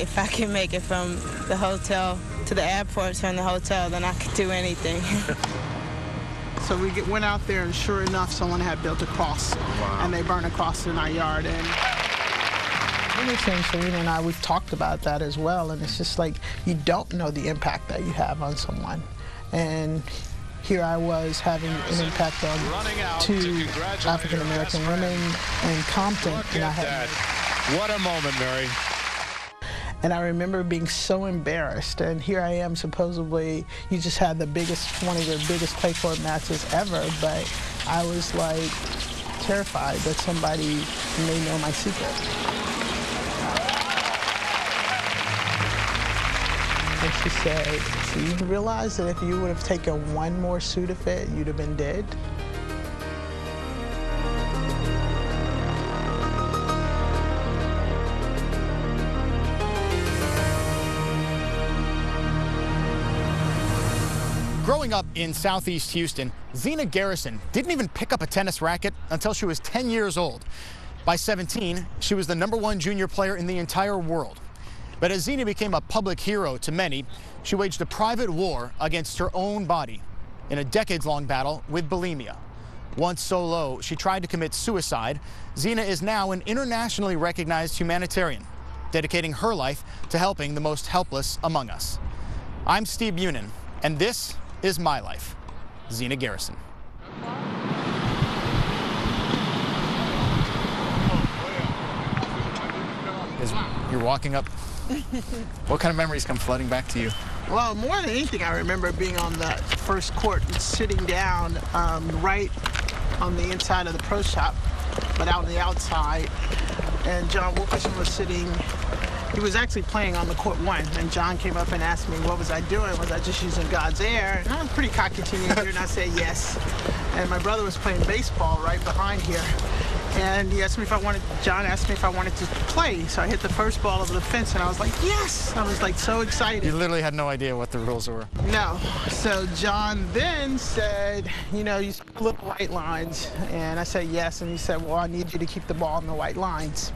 if I can make it from the hotel to the airport, from the hotel, then I could do anything. So we went out there, and sure enough, someone had built a cross. Wow. And they burned a cross in our yard. And Zina and I, we've talked about that as well, and it's just like you don't know the impact that you have on someone. And here I was having an impact on two African-American women in Compton. And I had what a moment, Mary. And I remember being so embarrassed, and here I am, supposedly, you just had one of the biggest play court matches ever, but I was like terrified that somebody may know my secret. And she said, so you realize that if you would have taken one more Sudafed, you'd have been dead? Growing up in Southeast Houston, Zina Garrison didn't even pick up a tennis racket until she was 10 years old. By 17, she was the #1 junior player in the entire world. But as Zina became a public hero to many, she waged a private war against her own body in a decades-long battle with bulimia. Once so low, she tried to commit suicide. Zina is now an internationally recognized humanitarian, dedicating her life to helping the most helpless among us. I'm Steve Bunin, and this is my life. Zina Garrison. As you're walking up, what kind of memories come flooding back to you? Well, more than anything, I remember being on the first court and sitting down right on the inside of the pro shop, but out on the outside. And John Wilkerson was sitting. He was actually playing on the court one, and John came up and asked me what was I doing. Was I just using God's air? And I was pretty cocky teenager, and I said yes. And my brother was playing baseball right behind here, and he asked me if I wanted. John asked me if I wanted to play, so I hit the first ball over the fence, and I was like, yes! I was like so excited. You literally had no idea what the rules were. No. So John then said, you know, you little white lines, and I said yes, and he said, well, I need you to keep the ball in the white lines.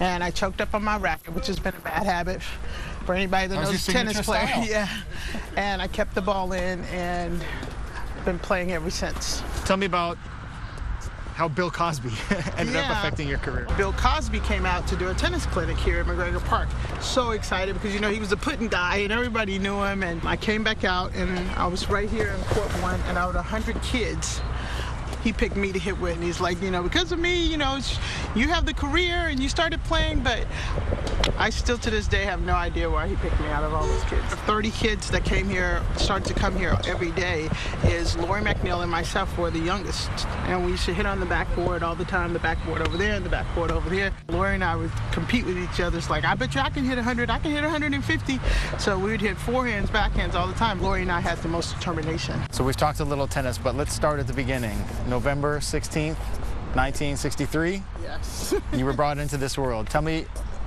And I choked up on my racket, which has been a bad habit for anybody that knows a tennis player. Yeah. And I kept the ball in and been playing ever since. Tell me about how Bill Cosby ended up affecting your career. Bill Cosby came out to do a tennis clinic here at McGregor Park. So excited because, you know, he was a putting guy and everybody knew him. And I came back out and I was right here in court one, and out of 100 kids, he picked me to hit with, and he's like, you know, because of me, you know, you have the career and you started playing, but I still to this day have no idea why he picked me out of all those kids. 30 kids that came here, started to come here every day, is Lori McNeil and myself were the youngest. And we used to hit on the backboard all the time, the backboard over there and the backboard over here. Lori and I would compete with each other. It's like, I bet you I can hit 100, I can hit 150. So we would hit forehands, backhands all the time. Lori and I had the most determination. So we've talked a little tennis, but let's start at the beginning. November 16th, 1963. Yes. You were brought into this world. Tell me,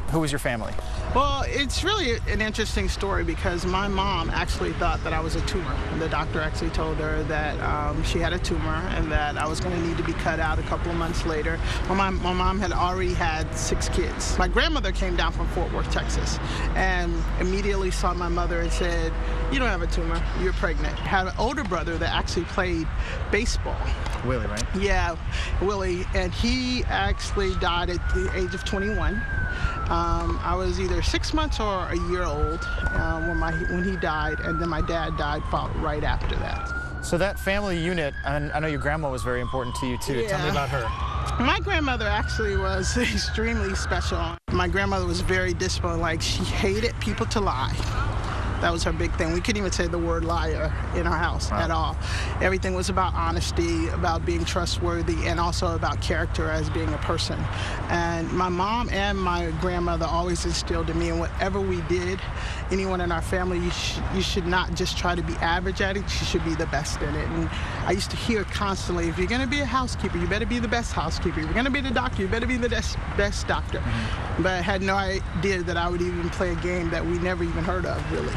who was your family? Well, it's really an interesting story because my mom actually thought that I was a tumor. The doctor actually told her that she had a tumor and that I was going to need to be cut out a couple of months later. My mom had already had 6 kids. My grandmother came down from Fort Worth, Texas, and immediately saw my mother and said, you don't have a tumor, you're pregnant. I had an older brother that actually played baseball. Willie, right? Yeah, Willie, and he actually died at the age of 21. I was either 6 months or a year old when he died, and then my dad died right after that. So that family unit, and I know your grandma was very important to you too. Yeah. Tell me about her. My grandmother actually was extremely special. My grandmother was very disciplined. Like, she hated people to lie. That was her big thing. We couldn't even say the word liar in our house at all. Everything was about honesty, about being trustworthy, and also about character as being a person. And my mom and my grandmother always instilled in me, and whatever we did, anyone in our family, you should not just try to be average at it, you should be the best in it. And I used to hear constantly, if you're going to be a housekeeper, you better be the best housekeeper. If you're going to be the doctor, you better be the best doctor. Mm-hmm. But I had no idea that I would even play a game that we never even heard of, really.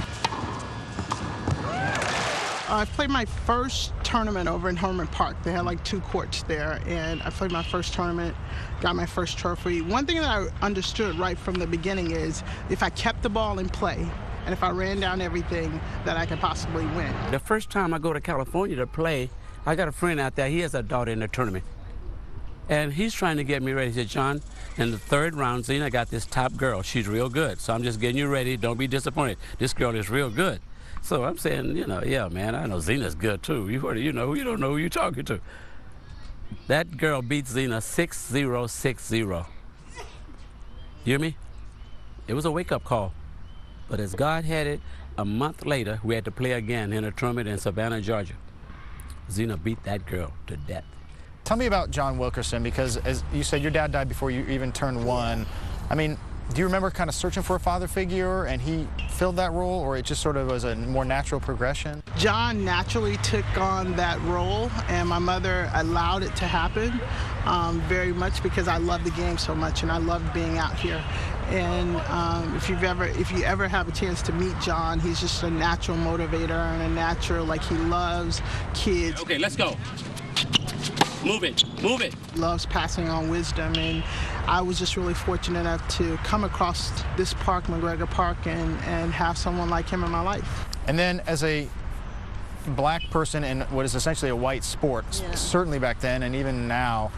I played my first tournament over in Herman Park. They had like 2 courts there, and I played my first tournament, got my first trophy. One thing that I understood right from the beginning is if I kept the ball in play, and if I ran down everything, that I could possibly win. The first time I go to California to play, I got a friend out there. He has a daughter in the tournament. And he's trying to get me ready. He said, John, in the 3rd round, Zina got this top girl. She's real good. So I'm just getting you ready. Don't be disappointed. This girl is real good. So I'm saying, you know, yeah, man, I know Zina's good too. You don't know who you're talking to. That girl beat Zina 6-0, 6-0. You hear me? It was a wake-up call. But as God had it, a month later, we had to play again in a tournament in Savannah, Georgia. Zina beat that girl to death. Tell me about John Wilkerson, because as you said, your dad died before you even turned 1. I mean, do you remember kind of searching for a father figure and he filled that role, or it just sort of was a more natural progression? John naturally took on that role, and my mother allowed it to happen very much because I love the game so much and I love being out here. And if you ever have a chance to meet John, he's just a natural motivator and a natural, like, he loves kids. Okay, let's go. Move it, move it. Loves passing on wisdom, and I was just really fortunate enough to come across this park, McGregor Park, and have someone like him in my life. And then as a black person in what is essentially a white sport, certainly back then and even now,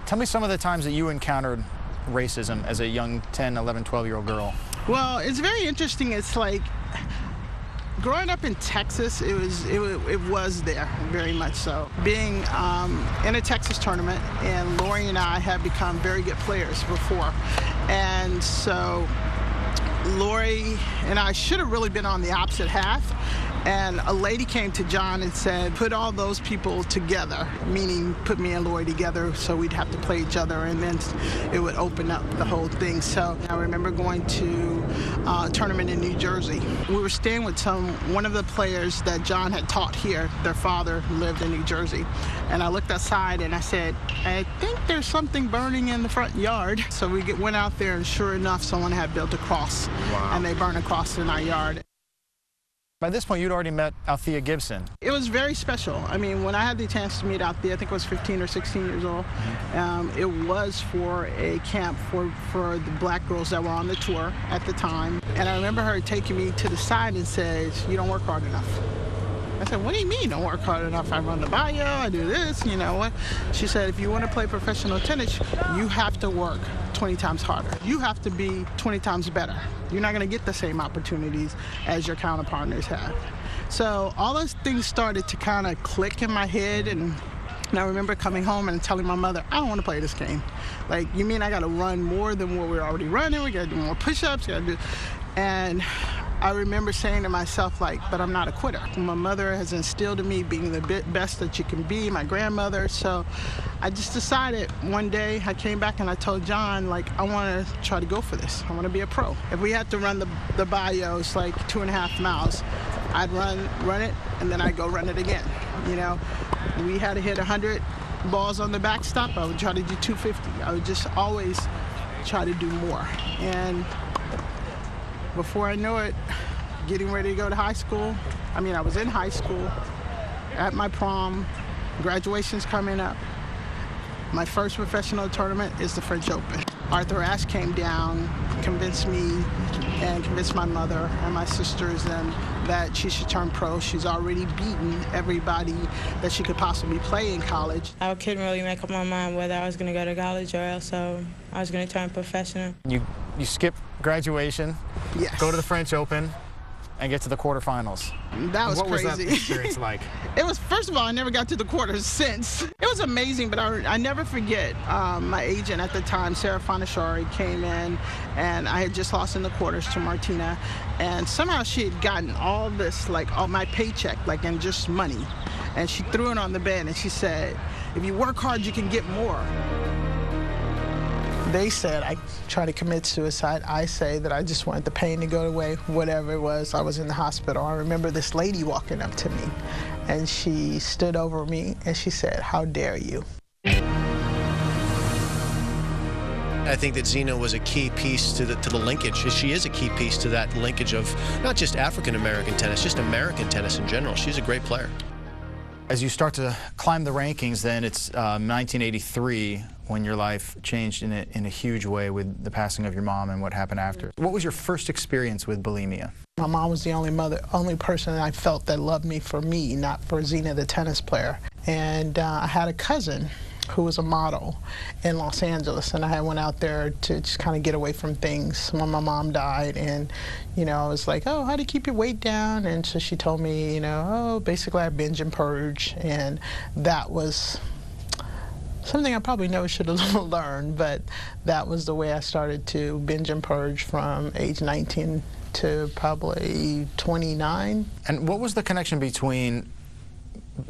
tell me some of the times that you encountered racism as a young 10, 11, 12-year-old girl. Well, it's very interesting. It's like, growing up in Texas, it was there, very much so. Being in a Texas tournament, and Lori and I had become very good players before. And so Lori and I should have really been on the opposite half. And a lady came to John and said, put all those people together, meaning put me and Lori together so we'd have to play each other, and then it would open up the whole thing. So I remember going to a tournament in New Jersey. We were staying with one of the players that John had taught here. Their father lived in New Jersey. And I looked outside and I said, I think there's something burning in the front yard. So we went out there, and sure enough, someone had built a cross. Wow. And they burned a cross in our yard. By this point, you'd already met Althea Gibson. It was very special. I mean, when I had the chance to meet Althea, I think I was 15 or 16 years old. It was for a camp for the black girls that were on the tour at the time. And I remember her taking me to the side and said, you don't work hard enough. I said, what do you mean don't work hard enough? I run the bio, I do this, you know what? She said, if you want to play professional tennis, you have to work 20 times harder. You have to be 20 times better. You're not going to get the same opportunities as your counterpartners have. So all those things started to kind of click in my head, and I remember coming home and telling my mother, I don't want to play this game. Like, you mean I got to run more than what we're already running? We got to do more push-ups, and I remember saying to myself, like, but I'm not a quitter. My mother has instilled in me being the best that you can be, my grandmother. So I just decided one day, I came back and I told John, like, I want to try to go for this. I want to be a pro. If we had to run the bios, like 2.5 miles, I'd run it, and then I'd go run it again. You know, we had to hit 100 balls on the backstop. I would try to do 250. I would just always try to do more. And before I know it, getting ready to go to high school. I mean, I was in high school, at my prom, graduation's coming up. My first professional tournament is the French Open. Arthur Ashe came down, convinced me and convinced my mother and my sisters that she should turn pro. She's already beaten everybody that she could possibly play in college. I couldn't really make up my mind whether I was going to go to college or else I was going to turn professional. You skip graduation, yes, go to the French Open, and get to the quarterfinals. That was crazy. What was that experience like? It was, first of all, I never got to the quarters since. It was amazing, but I never forget my agent at the time, Sarah Fonashari, came in, and I had just lost in the quarters to Martina, and somehow she had gotten all this, like, all my paycheck, like, in just money, and she threw it on the bed, and she said, if you work hard, you can get more. They said I tried to commit suicide. I say that I just wanted the pain to go away, whatever it was. I was in the hospital. I remember this lady walking up to me, and she stood over me, and she said, how dare you? I think that Zina was a key piece to the linkage. She is a key piece to that linkage of not just African-American tennis, just American tennis in general. She's a great player. As you start to climb the rankings, then it's 1983 when your life changed in a huge way with the passing of your mom and what happened after. What was your first experience with bulimia? My mom was the only person I felt that loved me for me, not for Zina, the tennis player. And I had a cousin who was a model in Los Angeles, and I went out there to just kind of get away from things when my mom died. And you know, I was like, oh, how do you keep your weight down? And so she told me, you know, oh, basically I binge and purge, and that was something I probably never should have learned, but that was the way I started to binge and purge from age 19 to probably 29. And what was the connection between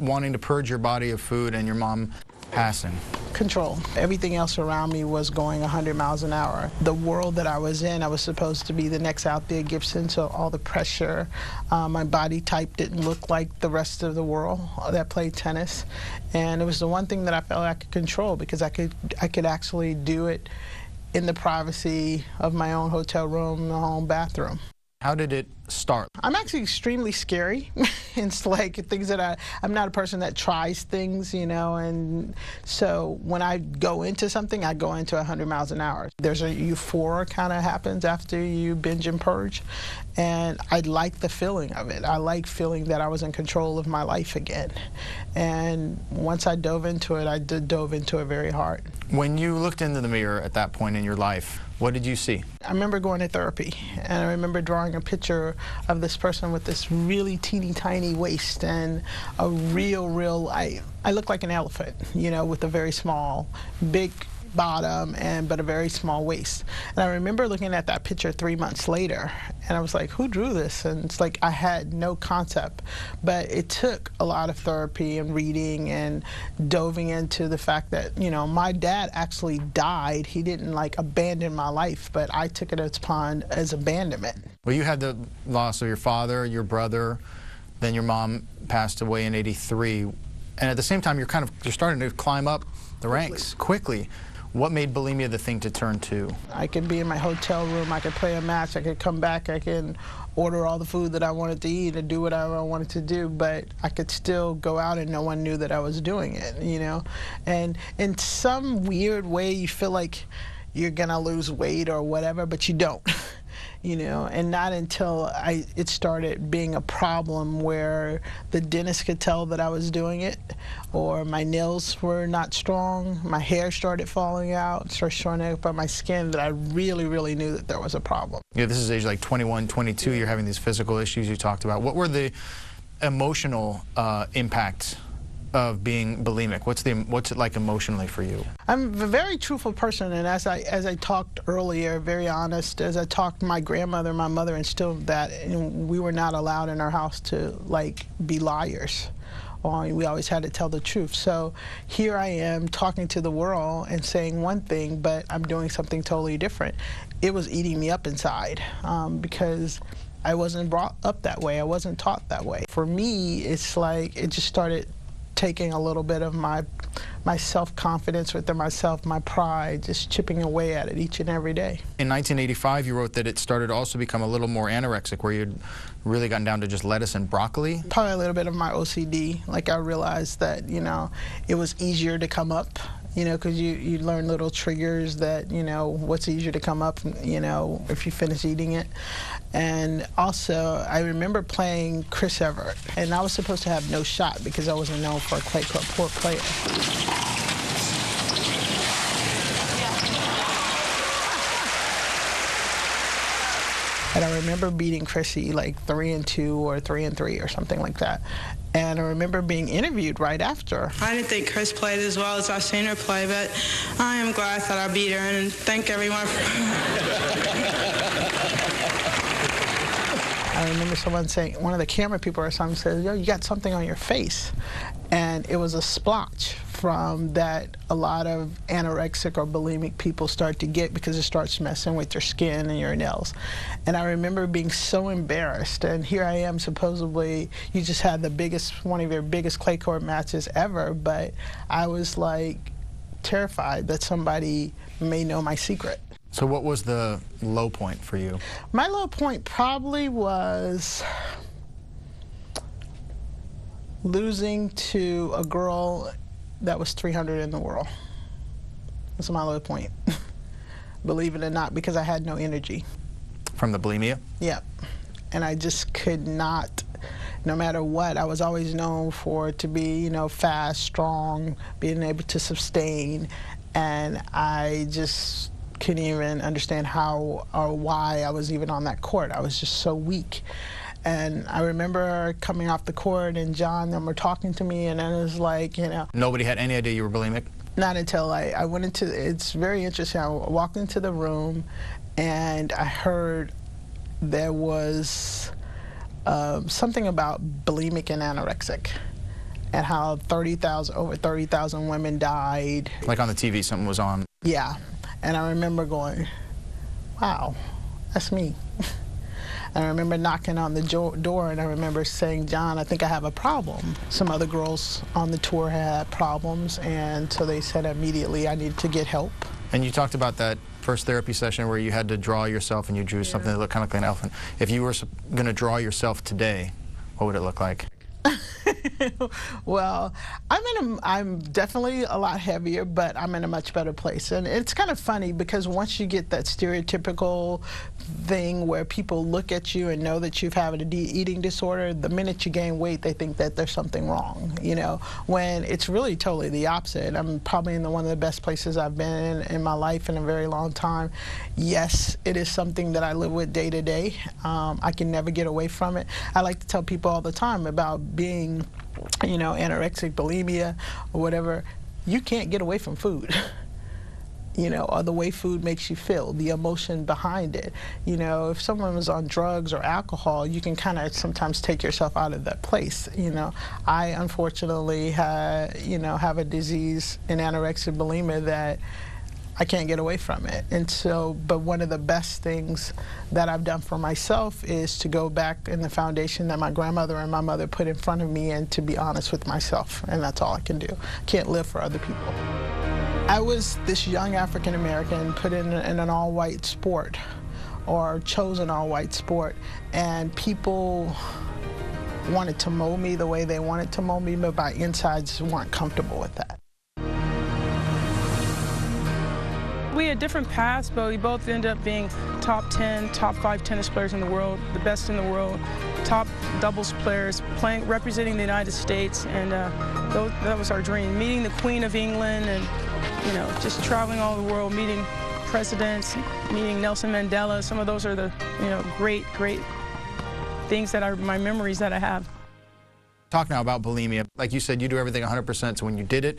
wanting to purge your body of food and your mom passing? Control. Everything else around me was going 100 miles an hour. The world that I was in, I was supposed to be the next Althea Gibson, so all the pressure. My body type didn't look like the rest of the world that played tennis. And it was the one thing that I felt I could control, because I could actually do it in the privacy of my own hotel room, my own bathroom. How did it start? I'm actually extremely scary. It's like things that I'm not a person that tries things, you know, and so when I go into something, I go into 100 miles an hour. There's a euphoria kind of happens after you binge and purge, and I like the feeling of it. I like feeling that I was in control of my life again. And once I dove into it, I dove into it very hard. When you looked into the mirror at that point in your life, what did you see? I remember going to therapy, and I remember drawing a picture of this person with this really teeny tiny waist and a real, I look like an elephant, you know, with a very small, big bottom but a very small waist. And I remember looking at that picture 3 months later, and I was like, who drew this? And it's like I had no concept, but it took a lot of therapy and reading and diving into the fact that, you know, my dad actually died. He didn't like abandon my life, but I took it as abandonment. Well, you had the loss of your father, your brother, then your mom passed away in '83, and at the same time you're starting to climb up the ranks quickly. What made bulimia the thing to turn to? I could be in my hotel room, I could play a match, I could come back, I can order all the food that I wanted to eat and do whatever I wanted to do, but I could still go out and no one knew that I was doing it, you know? And in some weird way, you feel like you're gonna lose weight or whatever, but you don't. You know, and not until it started being a problem where the dentist could tell that I was doing it, or my nails were not strong, my hair started falling out, started showing up on my skin, that I really knew that there was a problem. Yeah, this is age like 21, 22, you're having these physical issues you talked about. What were the emotional impacts of being bulimic? What's it like emotionally for you? I'm a very truthful person, and as I talked earlier, very honest. As I talked, my grandmother, my mother instilled that, and we were not allowed in our house to like be liars. We always had to tell the truth. So here I am talking to the world and saying one thing, but I'm doing something totally different. It was eating me up inside because I wasn't brought up that way. I wasn't taught that way. For me, it's like it just started taking a little bit of my self-confidence within myself, my pride, just chipping away at it each and every day. In 1985, you wrote that it started to also become a little more anorexic, where you'd really gotten down to just lettuce and broccoli. Probably a little bit of my OCD. Like I realized that, you know, it was easier to come up, you know, because you learn little triggers that, you know, what's easier to come up, you know, if you finish eating it. And also, I remember playing Chris Evert, and I was supposed to have no shot because I wasn't known for a poor player. And I remember beating Chrissy like 3-2 or 3-3 or something like that. And I remember being interviewed right after. I didn't think Chris played as well as I've seen her play, but I am glad that I beat her, and thank everyone I remember someone saying, one of the camera people or something said, yo, you got something on your face. And it was a splotch from that a lot of anorexic or bulimic people start to get, because it starts messing with your skin and your nails. And I remember being so embarrassed, and here I am, supposedly you just had the biggest, one of your biggest clay court matches ever, but I was like terrified that somebody may know my secret. So what was the low point for you? My low point probably was losing to a girl that was 300 in the world. That's my low point. Believe it or not, because I had no energy. From the bulimia? Yep. And I just could not, no matter what. I was always known for to be, you know, fast, strong, being able to sustain, and I just couldn't even understand how or why I was even on that court. I was just so weak. And I remember coming off the court and John and them were talking to me, and it was like, you know. Nobody had any idea you were bulimic? Not until I went into, it's very interesting, I walked into the room and I heard there was something about bulimic and anorexic, and how over 30,000 women died. Like on the TV, something was on. Yeah, and I remember going, wow, that's me. And I remember knocking on the door, and I remember saying, John, I think I have a problem. Some other girls on the tour had problems, and so they said immediately I needed to get help. And you talked about that first therapy session where you had to draw yourself and you drew something that looked kind of like an elephant. If you were going to draw yourself today, what would it look like? Well, I'm definitely a lot heavier, but I'm in a much better place. And it's kind of funny because once you get that stereotypical thing where people look at you and know that you've had an eating disorder, the minute you gain weight, they think that there's something wrong, you know, when it's really totally the opposite. I'm probably in one of the best places I've been in my life in a very long time. Yes, it is something that I live with day to day. I can never get away from it. I like to tell people all the time about being, you know, anorexic, bulimia, or whatever. You can't get away from food. You know, or the way food makes you feel, the emotion behind it. You know, if someone was on drugs or alcohol, you can kind of sometimes take yourself out of that place. You know, I unfortunately have a disease in anorexia bulimia that I can't get away from it. And so, but one of the best things that I've done for myself is to go back in the foundation that my grandmother and my mother put in front of me and to be honest with myself. And that's all I can do. Can't live for other people. I was this young African American put in an all-white sport, or chosen all-white sport, and people wanted to mold me the way they wanted to mold me, but my insides weren't comfortable with that. We had different paths, but we both ended up being top 10, top 5 tennis players in the world, the best in the world, top doubles players, representing the United States, and that was our dream. Meeting the Queen of England and, you know, just traveling all over the world, meeting presidents, meeting Nelson Mandela. Some of those are the, you know, great things that are my memories that I have. Talk now about bulimia. Like you said, you do everything 100%, so when you did it,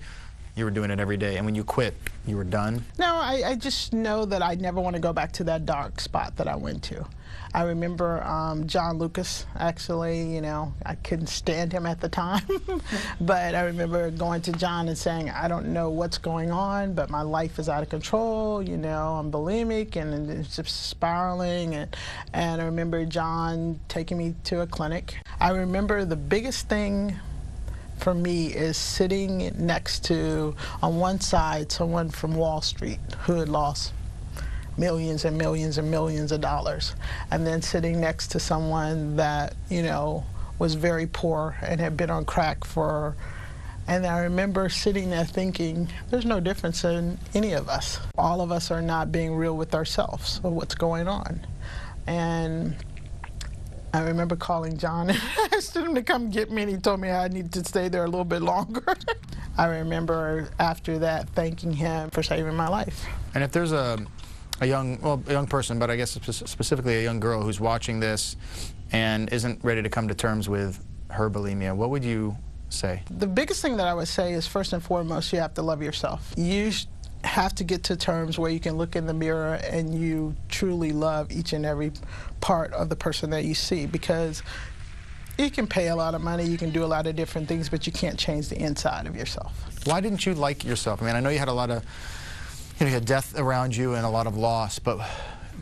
you were doing it every day, and when you quit, you were done? No, I just know that I never want to go back to that dark spot that I went to. I remember John Lucas, actually, you know, I couldn't stand him at the time, but I remember going to John and saying, I don't know what's going on, but my life is out of control, you know, I'm bulimic, and it's just spiraling, and I remember John taking me to a clinic. I remember the biggest thing for me is sitting next to, on one side, someone from Wall Street who had lost millions and millions and millions of dollars, and then sitting next to someone that, you know, was very poor and had been on crack for, and I remember sitting there thinking, there's no difference in any of us. All of us are not being real with ourselves of what's going on. And I remember calling John and asked him to come get me, and he told me I needed to stay there a little bit longer. I remember after that thanking him for saving my life. And if there's a young person, but I guess specifically a young girl who's watching this and isn't ready to come to terms with her bulimia, what would you say? The biggest thing that I would say is, first and foremost, you have to love yourself. You have to get to terms where you can look in the mirror and you truly love each and every part of the person that you see, because you can pay a lot of money, you can do a lot of different things, but you can't change the inside of yourself. Why didn't you like yourself? I mean, I know you had a lot of, you had death around you and a lot of loss, but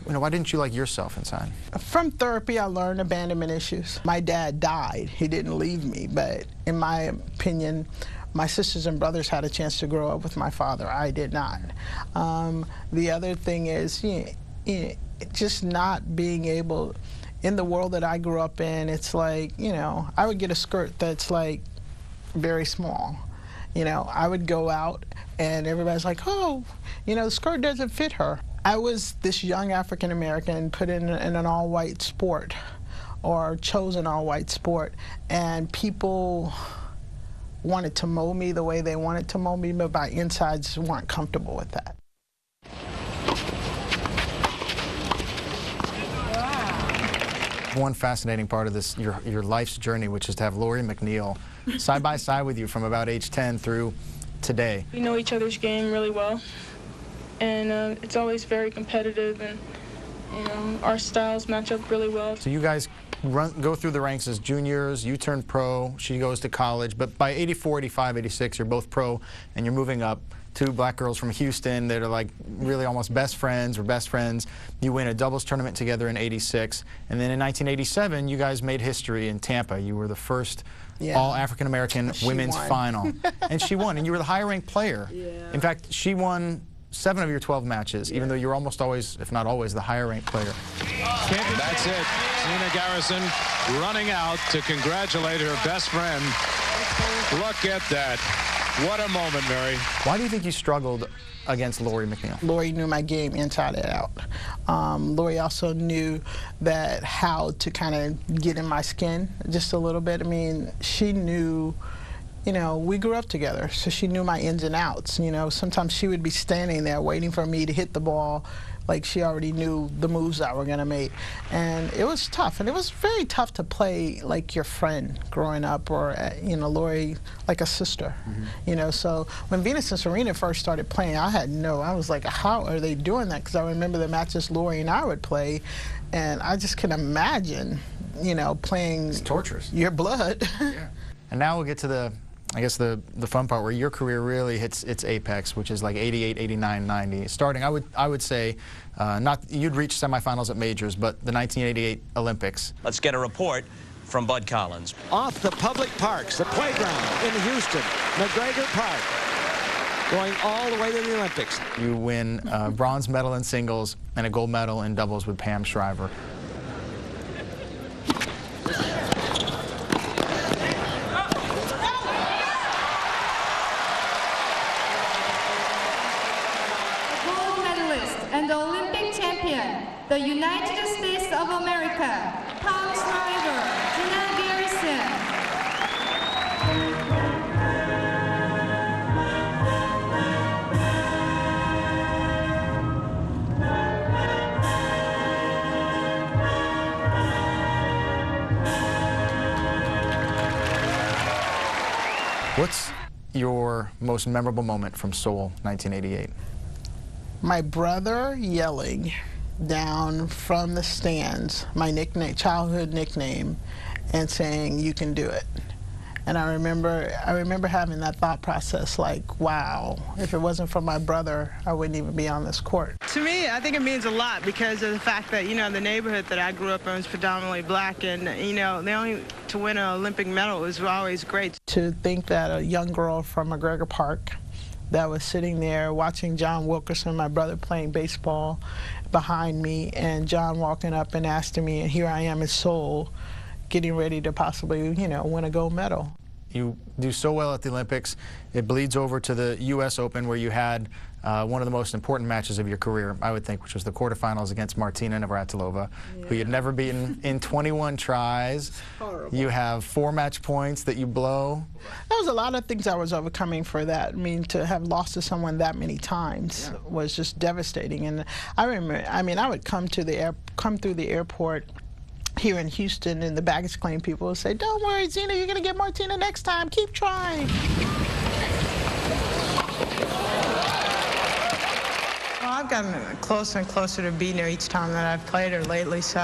you know, why didn't you like yourself inside? From therapy, I learned abandonment issues. My dad died. He didn't leave me, but in my opinion, my sisters and brothers had a chance to grow up with my father. I did not. The other thing is just not being able, in the world that I grew up in, it's like, you know, I would get a skirt that's like very small. You know, I would go out and everybody's like, oh, you know, the skirt doesn't fit her. I was this young African American put in an all-white sport, or chosen all-white sport, and people wanted to mold me the way they wanted to mold me, but my insides weren't comfortable with that. One fascinating part of this, your life's journey, which is to have Lori McNeil side by side with you from about age 10 through today. We know each other's game really well, and it's always very competitive, and you know, our styles match up really well. So you guys go through the ranks as juniors, you turn pro, she goes to college, but by 84, 85, 86, you're both pro, and you're moving up. Two black girls from Houston that are like really almost best friends or best friends. You win a doubles tournament together in 86, and then in 1987 you guys made history in Tampa. You were the first all African American women's final, and she won, and you were the higher ranked player. In fact, she won 7 of your 12 matches, even though you're almost always, if not always, the higher ranked player. That's it. Zina Garrison running out to congratulate her best friend. Look at that. What a moment, Mary. Why do you think you struggled against Lori McNeil? Lori knew my game inside and out. Lori also knew that how to kind of get in my skin just a little bit. I mean, she knew, you know, we grew up together, so she knew my ins and outs. You know, sometimes she would be standing there waiting for me to hit the ball, like she already knew the moves that were going to make. And it was tough, and it was very tough to play like your friend growing up, or, you know, Lori like a sister. You know, so when Venus and Serena first started playing, I was like, how are they doing that? Because I remember the matches Lori and I would play, and I just can imagine, you know, playing it's torturous. Your blood. And now we'll get to the, I guess, the fun part where your career really hits its apex, which is like 88, 89, 90. Starting, I would say, you'd reach semifinals at majors, but the 1988 Olympics. Let's get a report from Bud Collins. Off the public parks, the playground in Houston, McGregor Park, going all the way to the Olympics. You win a bronze medal in singles and a gold medal in doubles with Pam Shriver. And the Olympic champion, the United States of America, Pam Shriver, Zina Garrison. What's your most memorable moment from Seoul, 1988? My brother yelling down from the stands, my nickname, childhood nickname, and saying, "You can do it." And I remember having that thought process, like, wow, if it wasn't for my brother, I wouldn't even be on this court. To me, I think it means a lot because of the fact that, you know, the neighborhood that I grew up in was predominantly black, and, you know, to win an Olympic medal was always great. To think that a young girl from McGregor Park that was sitting there watching John Wilkerson, my brother, playing baseball behind me, and John walking up and asking me, and here I am in Seoul, getting ready to possibly, you know, win a gold medal. You do so well at the Olympics, it bleeds over to the U.S. Open, where you had one of the most important matches of your career, I would think, which was the quarterfinals against Martina Navratilova, who you'd never beaten in 21 tries. Horrible. You have 4 match points that you blow. There was a lot of things I was overcoming for that. I mean, to have lost to someone that many times was just devastating. And I remember, I mean, I would come through the airport here in Houston, and the baggage claim people would say, "Don't worry, Zina, you're going to get Martina next time. Keep trying." Well, I've gotten closer and closer to beating her each time that I've played her lately, so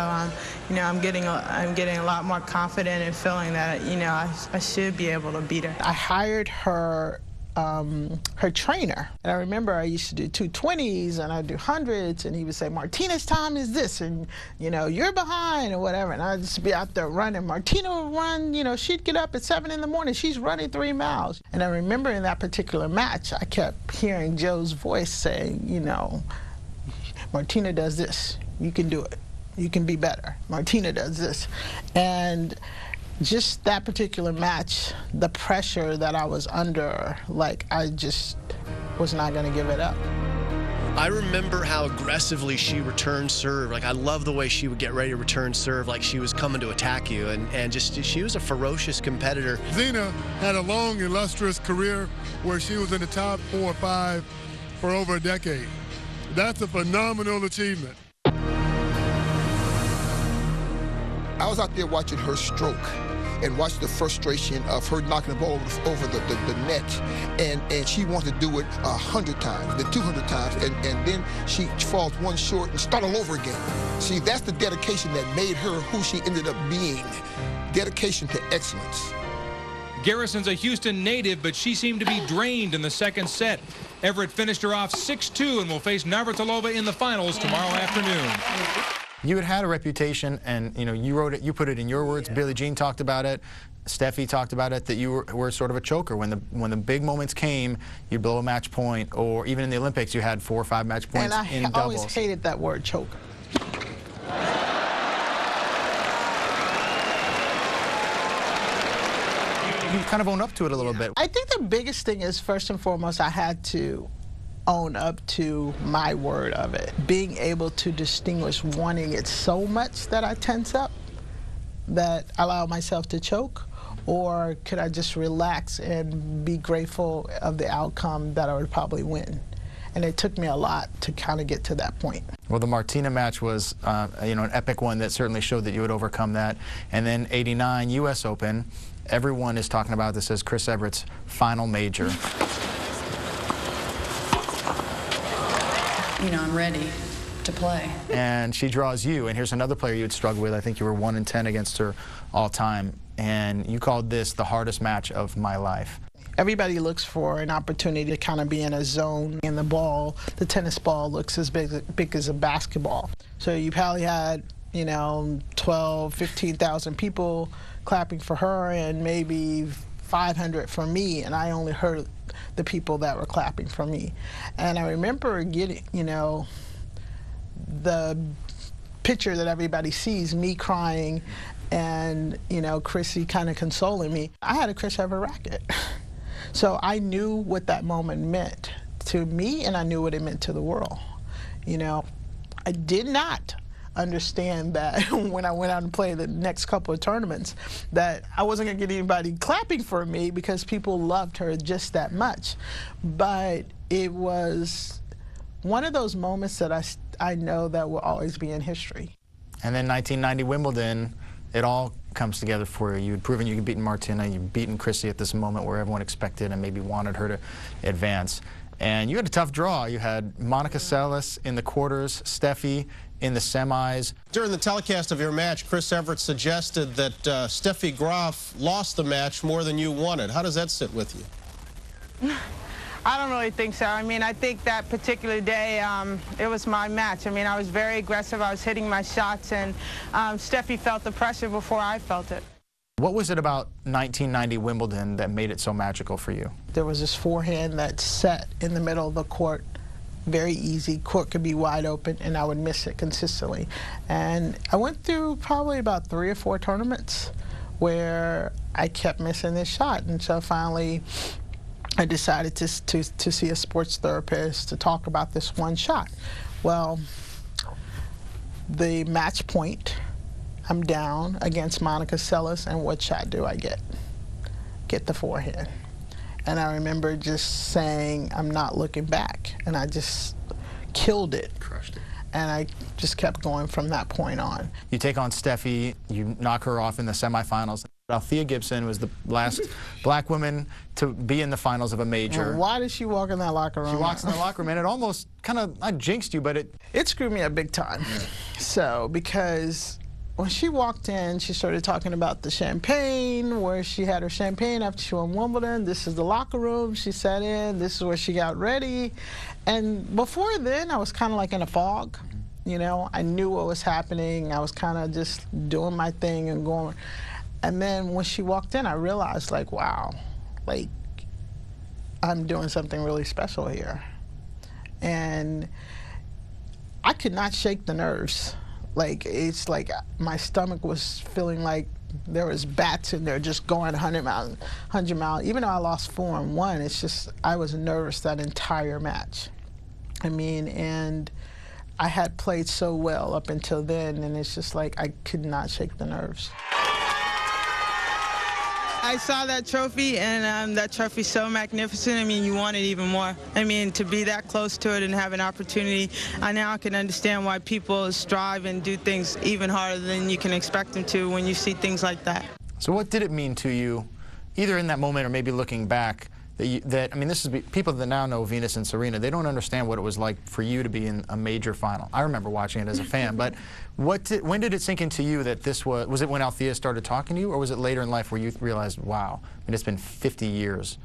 you know, I'm getting a lot more confident and feeling that, you know, I should be able to beat her. I hired her her trainer. And I remember I used to do 220s and I'd do 100s, and he would say, Martina's time is this, and you know, you're behind or whatever. And I'd just be out there running. Martina would run, you know, she'd get up at 7 in the morning. She's running 3 miles. And I remember in that particular match, I kept hearing Joe's voice saying, you know, Martina does this. You can do it. You can be better. Martina does this. And just that particular match, the pressure that I was under, like, I just was not going to give it up. I remember how aggressively she returned serve. Like, I love the way she would get ready to return serve, like she was coming to attack you, and just, she was a ferocious competitor. Zina had a long, illustrious career where she was in the top 4 or 5 for over a decade. That's a phenomenal achievement. I was out there watching her stroke and watched the frustration of her knocking the ball over the net, and she wanted to do it 100 times, then 200 times, and then she falls one short and start all over again. See, that's the dedication that made her who she ended up being. Dedication to excellence. Garrison's a Houston native, but she seemed to be drained in the second set. Everett finished her off 6-2 and will face Navratilova in the finals tomorrow afternoon. You had a reputation, and you know, you wrote it, you put it in your words. Billie Jean talked about it. Steffi talked about it, that you were sort of a choker. When the big moments came, you'd blow a match point, or even in the Olympics, you had 4 or 5 match points in doubles. And I always hated that word, choker. You kind of own up to it a little bit. I think the biggest thing is, first and foremost, I had to own up to my word of it. Being able to distinguish wanting it so much that I tense up, that I allow myself to choke, or could I just relax and be grateful of the outcome that I would probably win. And it took me a lot to kind of get to that point. Well, the Martina match was, you know, an epic one that certainly showed that you would overcome that. And then '89 U.S. Open, everyone is talking about this as Chris Everett's final major. You know, I'm ready to play. And she draws you, and here's another player you would struggle with. I think you were 1-10 against her all time, and you called this the hardest match of my life. Everybody looks for an opportunity to kind of be in a zone, and the tennis ball looks as big as a basketball. So you probably had, you know, 12, 15,000 people clapping for her, and maybe 500 for me, and I only heard the people that were clapping for me. And I remember getting, you know, the picture that everybody sees, me crying, and, you know, Chrissy kind of consoling me. I had a Chris Evert racket. So I knew what that moment meant to me, and I knew what it meant to the world. You know, I did not understand that when I went out and played the next couple of tournaments, that I wasn't going to get anybody clapping for me because people loved her just that much. But it was one of those moments that I know that will always be in history. And then 1990 Wimbledon, it all comes together for you. You'd proven you could beat Martina, you'd beaten Chrissy at this moment where everyone expected and maybe wanted her to advance. And you had a tough draw. You had Monica Seles in the quarters, Steffi in the semis. During the telecast of your match, Chris Evert suggested that Steffi Graf lost the match more than you wanted. How does that sit with you? I don't really think so. I mean, I think that particular day, it was my match. I mean, I was very aggressive. I was hitting my shots, and Steffi felt the pressure before I felt it. What was it about 1990 Wimbledon that made it so magical for you? There was this forehand that set in the middle of the court, very easy. Court could be wide open, and I would miss it consistently. And I went through probably about 3 or 4 tournaments where I kept missing this shot. And so finally, I decided to see a sports therapist to talk about this one shot. Well, the match point, I'm down against Monica Seles, and what shot do I get? Get the forehand. And I remember just saying, I'm not looking back. And I just killed it. Crushed it. And I just kept going from that point on. You take on Steffi, you knock her off in the semifinals. Althea Gibson was the last black woman to be in the finals of a major. And why did she walk in that locker room? She walks in the locker room, and it almost kind of, I jinxed you, but it screwed me up big time. So, because when she walked in, she started talking about the champagne, where she had her champagne after she won Wimbledon. This is the locker room she sat in. This is where she got ready. And before then, I was kind of like in a fog. You know, I knew what was happening. I was kind of just doing my thing and going. And then when she walked in, I realized, like, wow, like, I'm doing something really special here. And I could not shake the nerves. Like, it's like my stomach was feeling like there was bats in there just going 100 miles. Even though I lost 4-1, it's just, I was nervous that entire match. I mean, and I had played so well up until then, and it's just like I could not shake the nerves. I saw that trophy, and that trophy's so magnificent. I mean, you want it even more. I mean, to be that close to it and have an opportunity, I now can understand why people strive and do things even harder than you can expect them to when you see things like that. So what did it mean to you, either in that moment or maybe looking back, I mean, this is people that now know Venus and Serena, they don't understand what it was like for you to be in a major final. I remember watching it as a fan, but when did it sink into you that this was it when Althea started talking to you, or was it later in life where you realized, wow, I mean, it's been 50 years?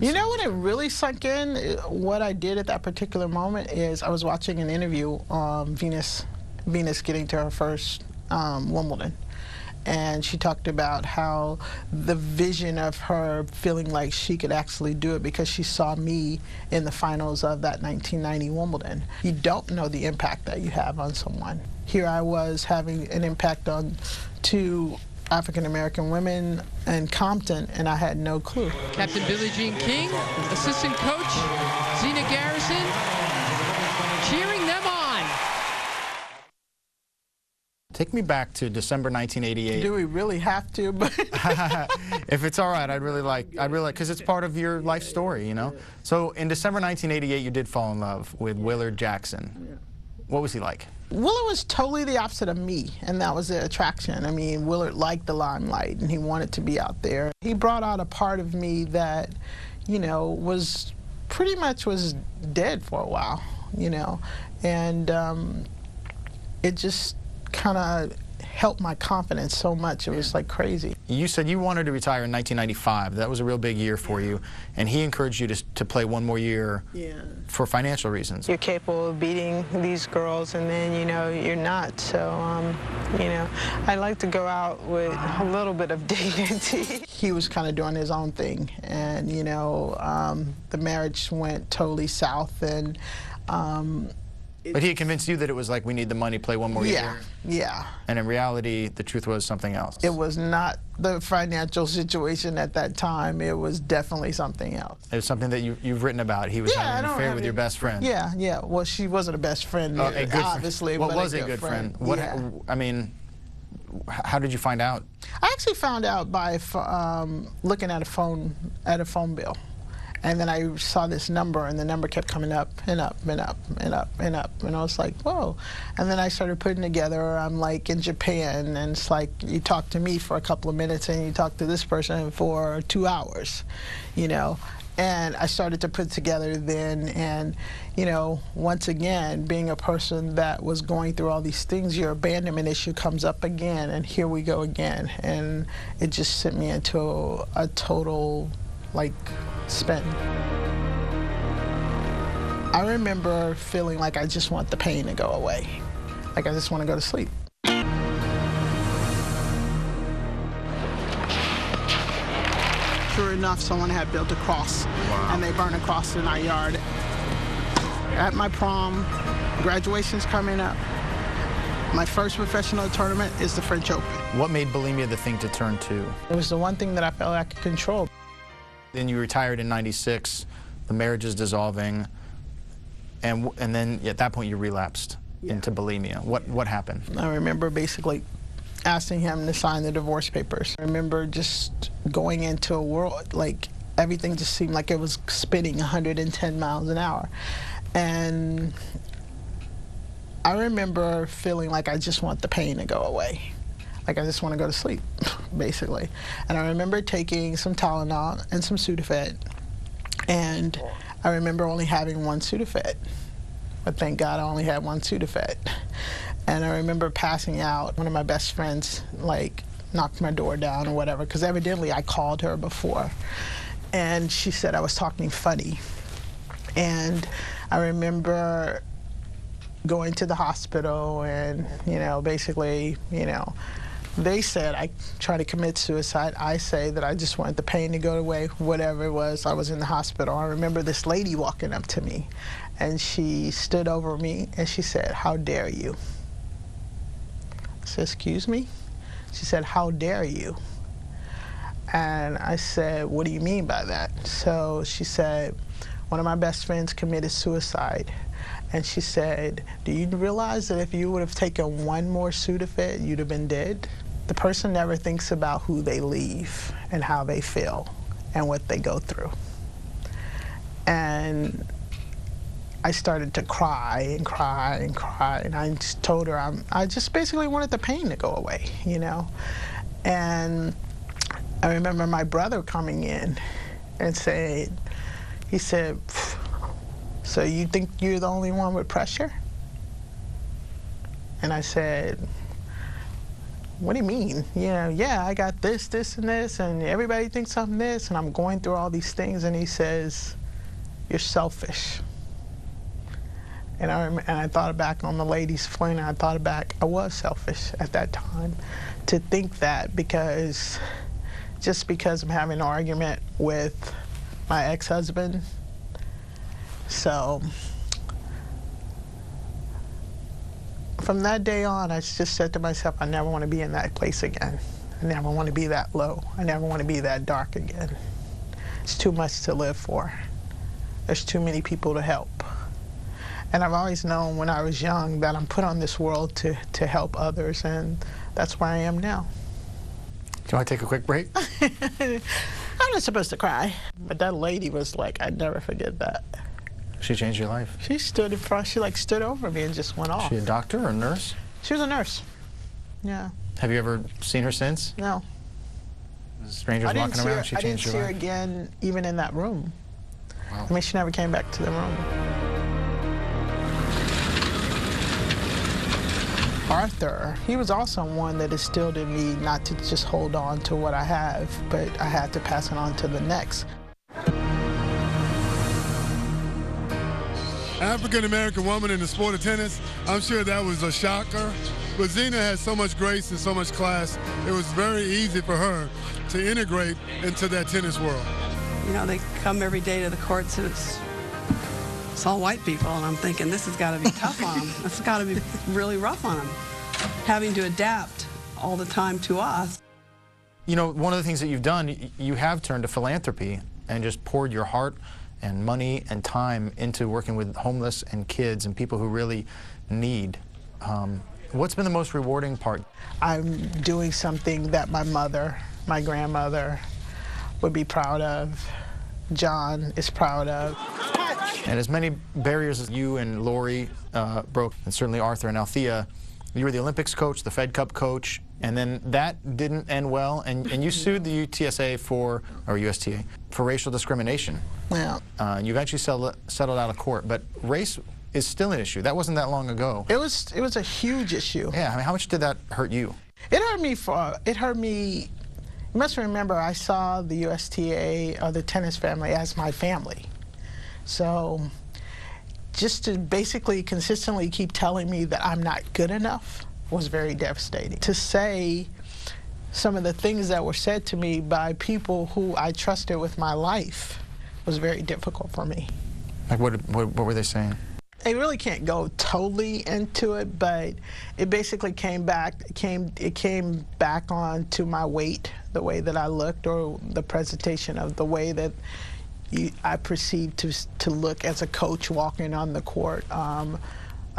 You know when it really sunk in, what I did at that particular moment is I was watching an interview on Venus getting to her first Wimbledon. And she talked about how the vision of her feeling like she could actually do it because she saw me in the finals of that 1990 Wimbledon. You don't know the impact that you have on someone. Here I was having an impact on 2 African-American women in Compton, and I had no clue. Captain Billie Jean King, assistant coach Zina Garrison, cheering them on. Take me back to December 1988. Do we really have to? If it's all right, I'd really like, because it's part of your life story, you know? So in December 1988, you did fall in love with Willard Jackson. Yeah. What was he like? Willard was totally the opposite of me, and that was the attraction. I mean, Willard liked the limelight, and he wanted to be out there. He brought out a part of me that, you know, was pretty much was dead for a while, you know? And it just kind of helped my confidence so much. It was like crazy. You said you wanted to retire in 1995. That was a real big year for you, and he encouraged you to play one more year for financial reasons. You're capable of beating these girls, and then, you know, you're not. So, you know, I like to go out with a little bit of dignity. He was kind of doing his own thing, and, you know, the marriage went totally south, and but he had convinced you that it was like, we need the money, play one more year? Yeah. And in reality, the truth was something else. It was not the financial situation at that time. It was definitely something else. It was something that you've written about. He was having an affair with your best friend. Yeah, yeah. Well, she wasn't a best friend, obviously. What was a good friend? What, I mean, how did you find out? I actually found out by looking at a phone bill. And then I saw this number, and the number kept coming up and up and up and up and up. And I was like, whoa. And then I started putting together, I'm like in Japan, and it's like you talk to me for a couple of minutes and you talk to this person for 2 hours, you know. And I started to put together then, and, you know, once again, being a person that was going through all these things, your abandonment issue comes up again, and here we go again. And it just sent me into a total, like, spin. I remember feeling like I just want the pain to go away. Like I just want to go to sleep. Sure enough, someone had built a cross, and they burned a cross in our yard. At my prom, graduation's coming up. My first professional tournament is the French Open. What made bulimia the thing to turn to? It was the one thing that I felt I could control. Then you retired in '96, the marriage is dissolving, and then at that point you relapsed into bulimia. What happened? I remember basically asking him to sign the divorce papers. I remember just going into a world, like everything just seemed like it was spinning 110 miles an hour. And I remember feeling like I just want the pain to go away. Like I just want to go to sleep, basically. And I remember taking some Tylenol and some Sudafed, and I remember only having one Sudafed. But thank God I only had one Sudafed. And I remember passing out. One of my best friends, like, knocked my door down or whatever, because evidently I called her before. And she said I was talking funny. And I remember going to the hospital and, you know, basically, you know, they said I tried to commit suicide. I say that I just wanted the pain to go away, whatever it was. I was in the hospital. I remember this lady walking up to me, and she stood over me, and she said, "How dare you?" I said, "Excuse me?" She said, "How dare you?" And I said, "What do you mean by that?" So she said, "One of my best friends committed suicide." And she said, "Do you realize that if you would have taken one more Sudafed, you'd have been dead?" The person never thinks about who they leave and how they feel and what they go through. And I started to cry and cry and cry, and I just told her I just basically wanted the pain to go away, you know. And I remember my brother coming in and saying, he said, "So you think you're the only one with pressure?" And I said, "What do you mean? You know, yeah, I got this, this, and this, and everybody thinks I'm this, and I'm going through all these things." And he says, "You're selfish." And I thought back on the ladies' fling, and I thought back, I was selfish at that time to think that, because just because I'm having an argument with my ex-husband. So from that day on, I just said to myself, I never want to be in that place again. I never want to be that low. I never want to be that dark again. It's too much to live for. There's too many people to help. And I've always known when I was young that I'm put on this world to help others, and that's where I am now. Do you want to take a quick break? I'm not supposed to cry. But that lady was like, I'd never forget that. She changed your life? She stood in front, she like stood over me and just went off. Is she a doctor or a nurse? She was a nurse, yeah. Have you ever seen her since? No. Strangers walking around, she changed your life? I didn't see her again, even in that room. Wow. I mean, she never came back to the room. Arthur, he was also one that instilled in me not to just hold on to what I have, but I had to pass it on to the next. African-American woman in the sport of tennis, I'm sure that was a shocker. But Zina has so much grace and so much class, it was very easy for her to integrate into that tennis world. You know, they come every day to the courts and it's all white people, and I'm thinking this has got to be tough on them. It's got to be really rough on them, having to adapt all the time to us. You know, one of the things that you've done, you have turned to philanthropy and just poured your heart and money and time into working with homeless and kids and people who really need. What's been the most rewarding part? I'm doing something that my mother, my grandmother would be proud of. John is proud of. And as many barriers as you and Lori broke, and certainly Arthur and Althea, you were the Olympics coach, the Fed Cup coach, and then that didn't end well, and you sued the UTSA or USTA, for racial discrimination. Yeah. You eventually settled out of court, but race is still an issue. That wasn't that long ago. It was a huge issue. Yeah, I mean, how much did that hurt you? It hurt me, you must remember, I saw the USTA, or the tennis family, as my family. So just to basically consistently keep telling me that I'm not good enough was very devastating. To say some of the things that were said to me by people who I trusted with my life was very difficult for me. Like what were they saying? I really can't go totally into it, but it basically came back on to my weight, the way that I looked, or the presentation of the way that I perceived to look as a coach walking on the court. A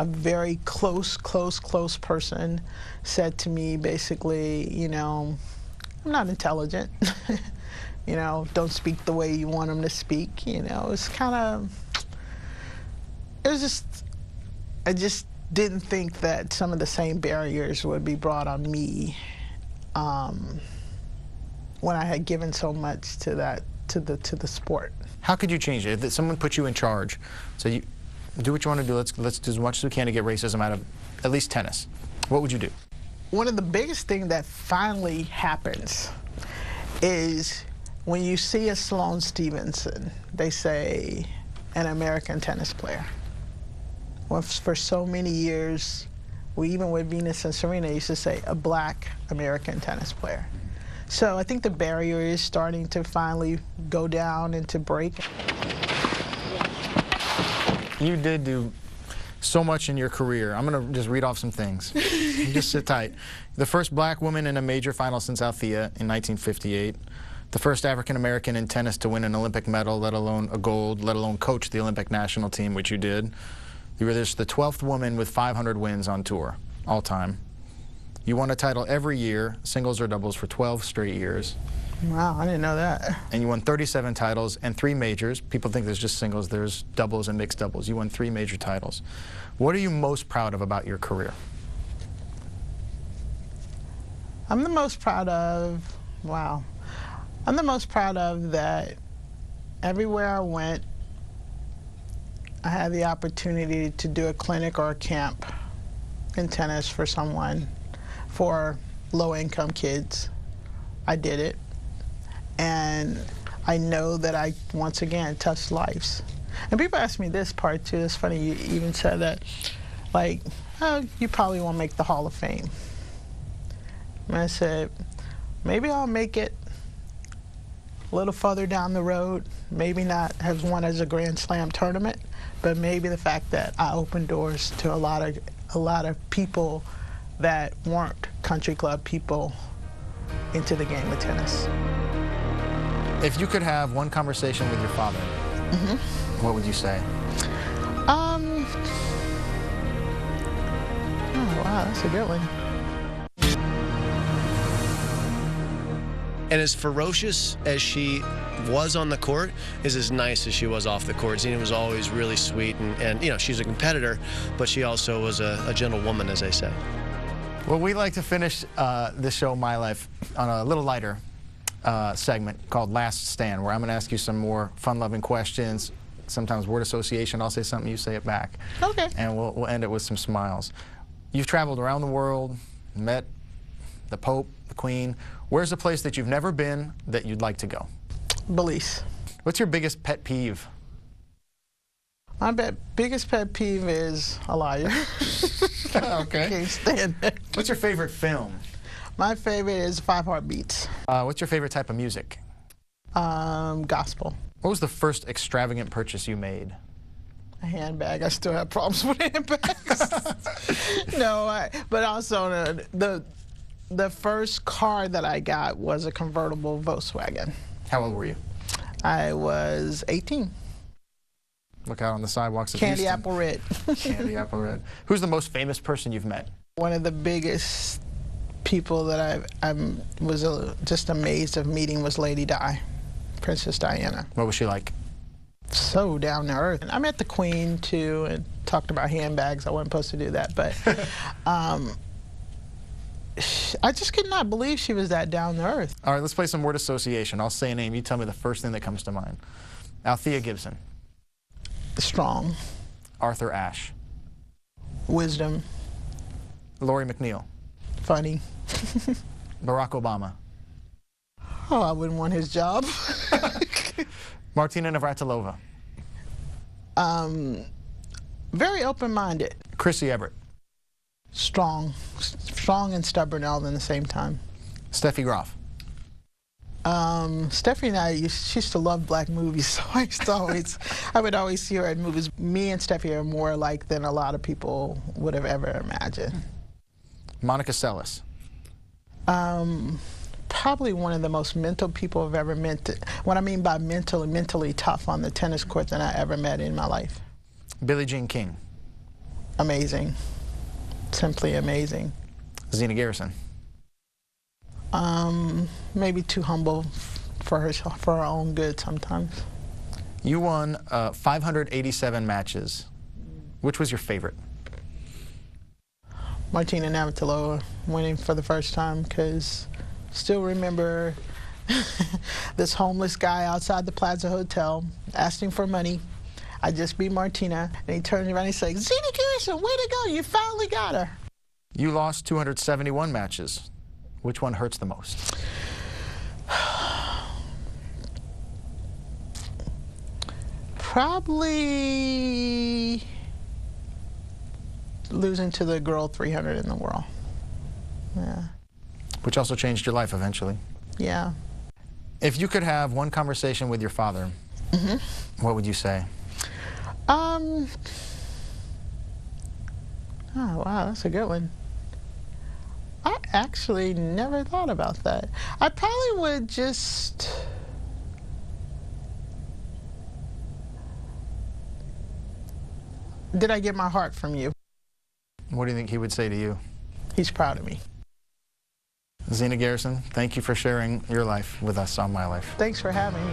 very close person said to me, basically, you know, I'm not intelligent. You know, don't speak the way you want them to speak. You know, it's kind of, I just didn't think that some of the same barriers would be brought on me when I had given so much to the sport. How could you change it? If someone put you in charge, so you do what you want to do, let's do as much as we can to get racism out of at least tennis, what would you do? One of the biggest things that finally happens is when you see a Sloane Stevenson, they say an American tennis player. Well, for so many years, even with Venus and Serena, used to say a black American tennis player. So I think the barrier is starting to finally go down and to break. You did do so much in your career. I'm going to just read off some things. Just sit tight. The first black woman in a major final since Althea in 1958. The first African-American in tennis to win an Olympic medal, let alone a gold, let alone coach the Olympic national team, which you did. You were just the 12th woman with 500 wins on tour, all time. You won a title every year, singles or doubles, for 12 straight years. Wow, I didn't know that. And you won 37 titles and 3 majors. People think there's just singles, there's doubles and mixed doubles. You won 3 major titles. What are you most proud of about your career? I'm the most proud of, wow. I'm the most proud of that everywhere I went, I had the opportunity to do a clinic or a camp in tennis for someone, for low-income kids. I did it. And I know that I, once again, touched lives. And people ask me this part, too. It's funny you even said that, like, oh, you probably won't make the Hall of Fame. And I said, maybe I'll make it a little further down the road, maybe not have won as a Grand Slam tournament, but maybe the fact that I opened doors to a lot of people that weren't country club people into the game of tennis. If you could have one conversation with your father, what would you say? Oh, wow, that's a good one. And as ferocious as she was on the court is as nice as she was off the court. Zina was always really sweet, and you know, she's a competitor, but she also was a gentle woman, as I say. Well, we like to finish this show, My Life, on a little lighter segment called Last Stand, where I'm going to ask you some more fun-loving questions, sometimes word association. I'll say something, you say it back. Okay. And we'll end it with some smiles. You've traveled around the world, met the Pope, the Queen. Where's a place that you've never been that you'd like to go? Belize. What's your biggest pet peeve? My biggest pet peeve is a liar. Okay. Can't stand it. What's your favorite film? My favorite is 5 Heartbeats. What's your favorite type of music? Gospel. What was the first extravagant purchase you made? A handbag. I still have problems with handbags. No, but also the first car that I got was a convertible Volkswagen. How old were you? I was 18. Look out on the sidewalks of Candy Houston. apple red. Candy apple red. Who's the most famous person you've met? One of the biggest people that I was just amazed of meeting was Lady Di, Princess Diana. What was she like? So down to earth. I met the Queen too and talked about handbags. I wasn't supposed to do that, but I just could not believe she was that down to earth. All right, let's play some word association. I'll say a name. You tell me the first thing that comes to mind. Althea Gibson. Strong. Arthur Ashe. Wisdom. Lori McNeil. Funny. Barack Obama. Oh, I wouldn't want his job. Martina Navratilova. Very open-minded. Chrissy Everett. Strong. Strong and stubborn all in the same time. Steffi Graf. Steffi and I, she used to love black movies, so I would always see her at movies. Me and Steffi are more alike than a lot of people would have ever imagined. Monica Seles. Probably one of the most mental people I've ever met. What I mean by mentally tough on the tennis court than I ever met in my life. Billie Jean King. Amazing. Simply amazing. Zina Garrison. Maybe too humble for her own good sometimes. You won 587 matches. Which was your favorite? Martina Navratilova winning for the first time, because still remember this homeless guy outside the Plaza Hotel asking for money. I just beat Martina, and he turned around and he's like, Zina Garrison, Garrison, way to go. You finally got her. You lost 271 matches. Which one hurts the most? Probably losing to the girl 300 in the world. Yeah. Which also changed your life eventually. Yeah. If you could have one conversation with your father, what would you say? Oh, wow, that's a good one. I actually never thought about that. I probably would just... Did I get my heart from you? What do you think he would say to you? He's proud of me. Zina Garrison, thank you for sharing your life with us on My Life. Thanks for having me.